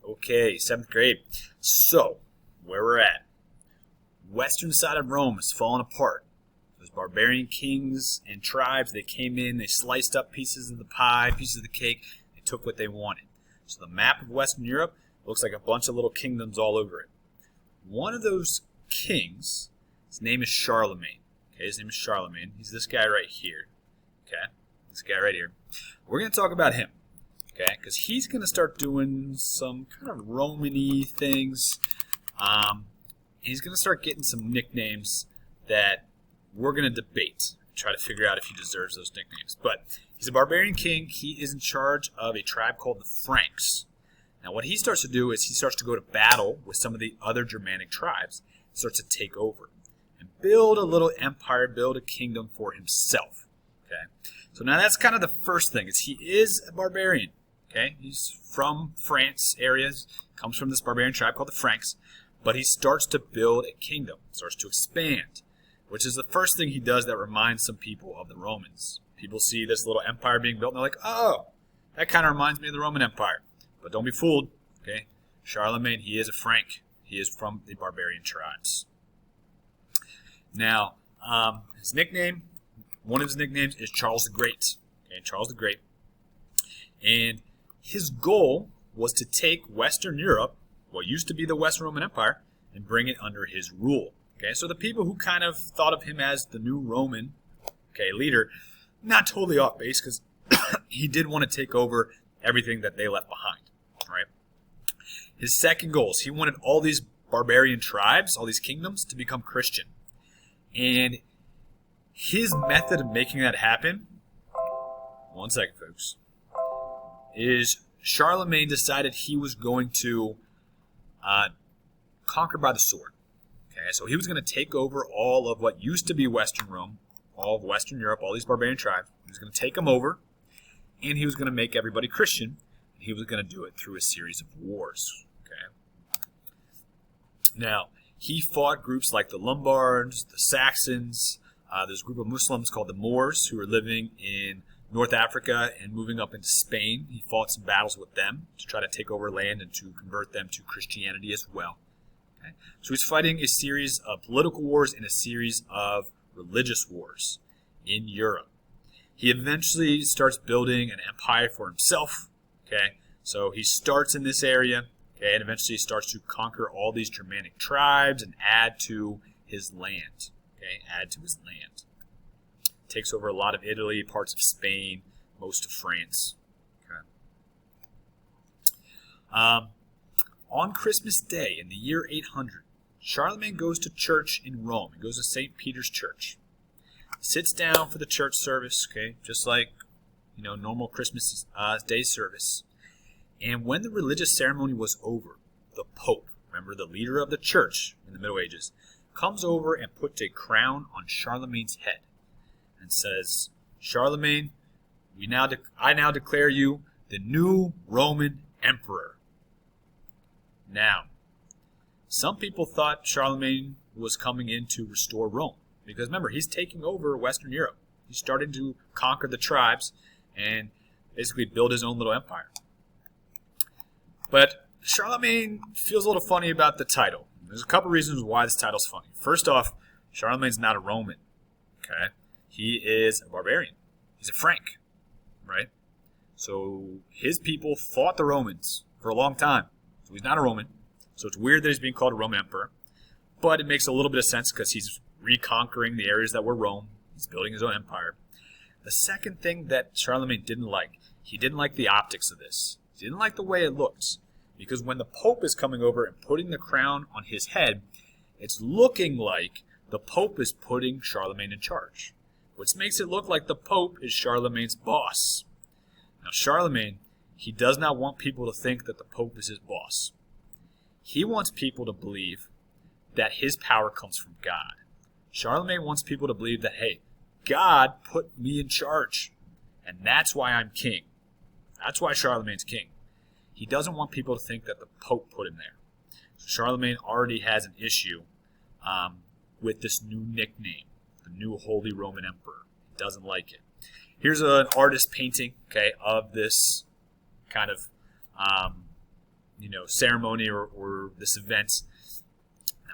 Okay, 7th grade. So, where we're at. Western side of Rome is falling apart. Those barbarian kings and tribes, they came in, they sliced up pieces of the pie, pieces of the cake, they took what they wanted. So the map of Western Europe looks like a bunch of little kingdoms all over it. One of those kings, his name is Charlemagne. Okay, his name is Charlemagne. He's this guy right here. Okay, this guy right here. We're going to talk about him. Okay, because he's going to start doing some kind of Roman-y things. He's going to start getting some nicknames that we're going to debate. Try to figure out if he deserves those nicknames. But he's a barbarian king. He is in charge of a tribe called the Franks. Now what he starts to do is he starts to go to battle with some of the other Germanic tribes. He starts to take over and build a little empire, build a kingdom for himself. Okay, so now that's kind of the first thing, is he is a barbarian. Okay, he's from France areas, comes from this barbarian tribe called the Franks, but he starts to build a kingdom, starts to expand, which is the first thing he does that reminds some people of the Romans. People see this little empire being built and they're like, oh, that kind of reminds me of the Roman Empire. But don't be fooled, okay? Charlemagne, he is a Frank. He is from the barbarian tribes. Now, his nickname, one of his nicknames is Charles the Great. Okay, Charles the Great. And his goal was to take Western Europe, what used to be the Western Roman Empire, and bring it under his rule. Okay, so the people who kind of thought of him as the new Roman, leader, not totally off base, because he did want to take over everything that they left behind, right? His second goal is he wanted all these barbarian tribes, all these kingdoms, to become Christian. And his method of making that happen, one second, folks, is Charlemagne decided he was going to conquer by the sword. Okay, so he was going to take over all of what used to be Western Rome, all of Western Europe, all these barbarian tribes. He was going to take them over, and he was going to make everybody Christian. And he was going to do it through a series of wars. Okay. Now, he fought groups like the Lombards, the Saxons. There's a group of Muslims called the Moors who were living in North Africa and moving up into Spain. He fought some battles with them to try to take over land and to convert them to Christianity as well. Okay. So he's fighting a series of political wars and a series of religious wars in Europe. He eventually starts building an empire for himself. Okay, so he starts in this area, okay, and eventually starts to conquer all these Germanic tribes and add to his land. Okay, add to his land. Takes over a lot of Italy, parts of Spain, most of France. Okay. On Christmas Day in the year 800, Charlemagne goes to church in Rome. He goes to St. Peter's Church. Sits down for the church service, okay, just like normal Christmas Day service. And when the religious ceremony was over, the Pope, remember the leader of the church in the Middle Ages, comes over and puts a crown on Charlemagne's head and says, Charlemagne, I now declare you the new Roman Emperor. Now, some people thought Charlemagne was coming in to restore Rome. Because remember, he's taking over Western Europe. He's starting to conquer the tribes and basically build his own little empire. But Charlemagne feels a little funny about the title. There's a couple reasons why this title's funny. First off, Charlemagne's not a Roman. Okay, he is a barbarian. He's a Frank, right? So his people fought the Romans for a long time. So he's not a Roman. So it's weird that he's being called a Roman emperor. But it makes a little bit of sense because he's reconquering the areas that were Rome. He's building his own empire. The second thing that Charlemagne didn't like, he didn't like the optics of this. He didn't like the way it looks. Because when the Pope is coming over and putting the crown on his head, it's looking like the Pope is putting Charlemagne in charge. Which makes it look like the Pope is Charlemagne's boss. Now Charlemagne, he does not want people to think that the Pope is his boss. He wants people to believe that his power comes from God. Charlemagne wants people to believe that, hey, God put me in charge, and that's why I'm king. That's why Charlemagne's king. He doesn't want people to think that the Pope put him there. So Charlemagne already has an issue with this new nickname, the new Holy Roman Emperor. He doesn't like it. Here's an artist painting, okay, of this kind of, ceremony or this event.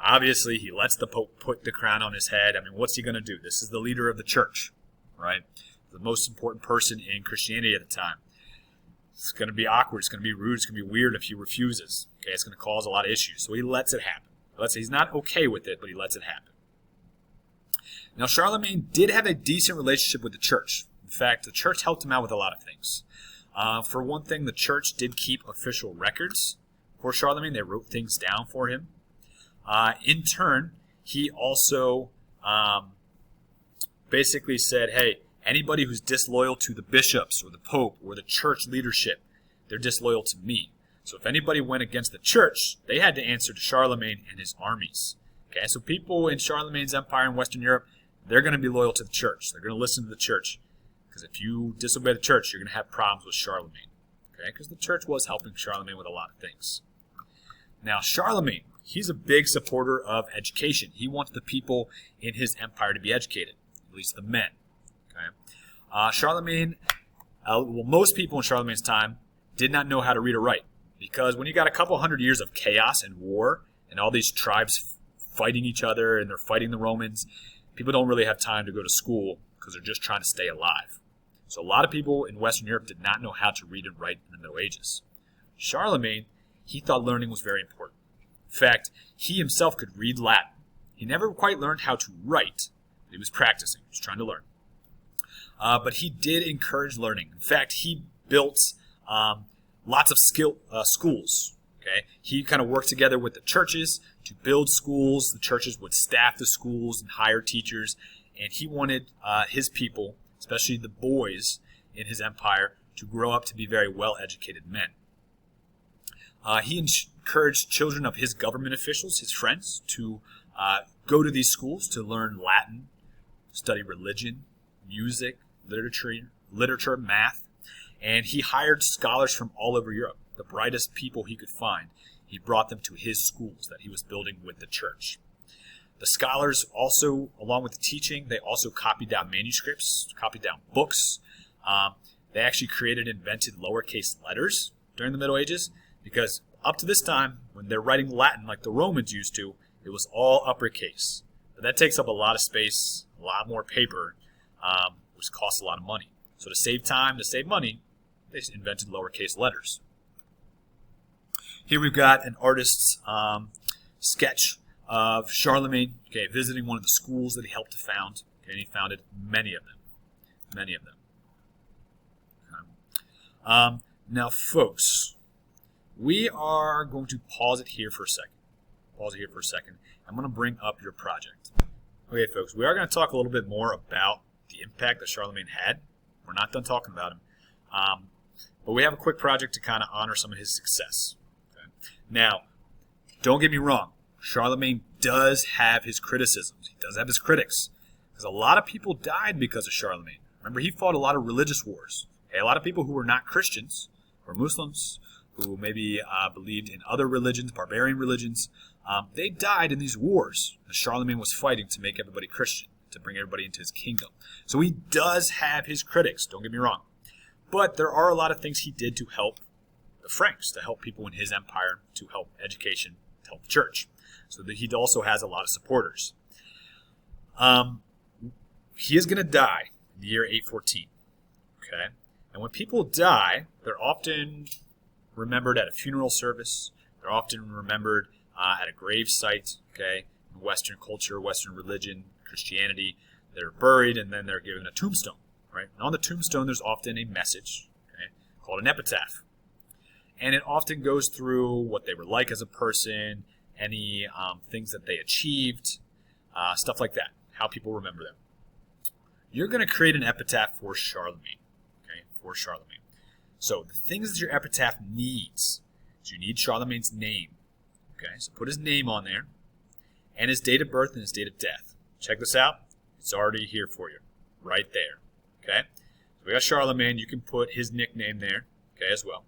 Obviously, he lets the Pope put the crown on his head. I mean, what's he going to do? This is the leader of the church, right? The most important person in Christianity at the time. It's going to be awkward. It's going to be rude. It's going to be weird if he refuses. Okay, it's going to cause a lot of issues. So he lets it happen. Let's say he's not okay with it, but he lets it happen. Now, Charlemagne did have a decent relationship with the church. In fact, the church helped him out with a lot of things. For one thing, the church did keep official records for Charlemagne. They wrote things down for him. In turn, he also basically said, hey, anybody who's disloyal to the bishops or the Pope or the church leadership, they're disloyal to me. So if anybody went against the church, they had to answer to Charlemagne and his armies. Okay, so people in Charlemagne's empire in Western Europe, they're going to be loyal to the church. They're going to listen to the church. Because if you disobey the church, you're going to have problems with Charlemagne. Okay, because the church was helping Charlemagne with a lot of things. Now, Charlemagne, he's a big supporter of education. He wants the people in his empire to be educated, at least the men. Okay, Charlemagne, most people in Charlemagne's time did not know how to read or write. Because when you got a couple hundred years of chaos and war, and all these tribes fighting each other, and they're fighting the Romans, people don't really have time to go to school because they're just trying to stay alive. So a lot of people in Western Europe did not know how to read and write in the Middle Ages. Charlemagne, he thought learning was very important. In fact, he himself could read Latin. He never quite learned how to write, but he was practicing. He was trying to learn. But he did encourage learning. In fact, he built lots of schools. Okay, he kind of worked together with the churches to build schools. The churches would staff the schools and hire teachers, and he wanted his people, especially the boys in his empire, to grow up to be very well-educated men. He encouraged children of his government officials, his friends, to go to these schools to learn Latin, study religion, music, literature, math, and he hired scholars from all over Europe, the brightest people he could find. He brought them to his schools that he was building with the church. The scholars also, along with the teaching, they also copied down manuscripts, copied down books. They actually created and invented lowercase letters during the Middle Ages, because up to this time, when they're writing Latin like the Romans used to, it was all uppercase. But that takes up a lot of space, a lot more paper, which costs a lot of money. So to save time, to save money, they invented lowercase letters. Here we've got an artist's sketch of Charlemagne, okay, visiting one of the schools that he helped to found. Okay, and he founded many of them. Many of them. Okay. Now, folks, we are going to pause it here for a second. I'm going to bring up your project. Okay, folks, we are going to talk a little bit more about the impact that Charlemagne had. We're not done talking about him. But we have a quick project to kind of honor some of his success. Okay. Now, don't get me wrong. Charlemagne does have his criticisms. He does have his critics. Because a lot of people died because of Charlemagne. Remember, he fought a lot of religious wars. Okay, a lot of people who were not Christians or Muslims, who maybe believed in other religions, barbarian religions, they died in these wars that Charlemagne was fighting to make everybody Christian, to bring everybody into his kingdom. So he does have his critics, don't get me wrong. But there are a lot of things he did to help the Franks, to help people in his empire, to help education, to help the church. So that he also has a lot of supporters. He is going to die in the year 814. Okay? And when people die, they're often remembered at a funeral service. They're often remembered at a grave site. Okay? In Western culture, Western religion, Christianity, they're buried and then they're given a tombstone. Right? And on the tombstone, there's often a message, okay, called an epitaph. And it often goes through what they were like as a person, any things that they achieved, stuff like that, how people remember them. You're going to create an epitaph for Charlemagne, okay, for Charlemagne. So the things that your epitaph needs is you need Charlemagne's name, okay, so put his name on there, and his date of birth and his date of death. Check this out. It's already here for you, right there. Okay, so we got Charlemagne. You can put his nickname there, okay, as well.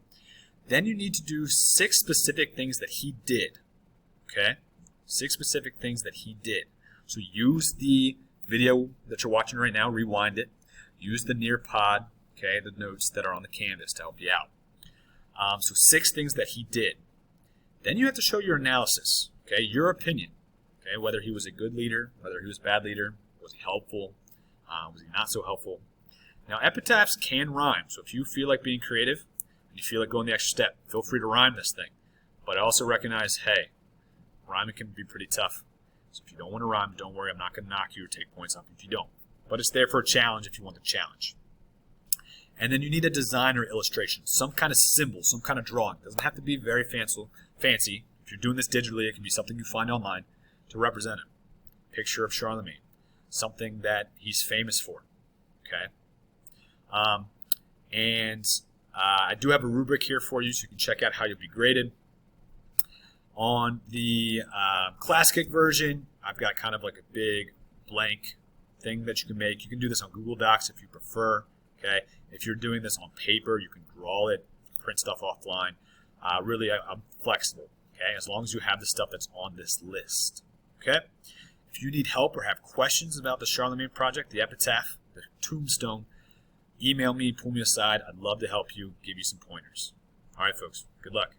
Then you need to do 6 specific things that he did, okay? 6 specific things that he did. So use the video that you're watching right now, rewind it. Use the Nearpod, okay, the notes that are on the canvas to help you out. So 6 things that he did, Then you have to show your analysis, okay, your opinion, okay, whether he was a good leader, whether he was a bad leader, was he helpful, was he not so helpful. Now, epitaphs can rhyme, so if you feel like being creative and you feel like going the extra step, feel free to rhyme this thing. But I also recognize, hey, rhyming can be pretty tough. So if you don't want to rhyme, don't worry, I'm not going to knock you or take points off if you don't. But it's there for a challenge if you want the challenge. And then you need a design or illustration, some kind of symbol, some kind of drawing. It doesn't have to be very fancy. If you're doing this digitally, it can be something you find online to represent him. Picture of Charlemagne, something that he's famous for. Okay. I do have a rubric here for you, so you can check out how you'll be graded. On the Classic version, I've got kind of like a big blank thing that you can make. You can do this on Google Docs if you prefer. Okay. If you're doing this on paper, you can draw it, print stuff offline. Really, I'm flexible. Okay, as long as you have the stuff that's on this list. Okay. If you need help or have questions about the Charlemagne project, the epitaph, the tombstone, email me, pull me aside. I'd love to help you, give you some pointers. All right, folks. Good luck.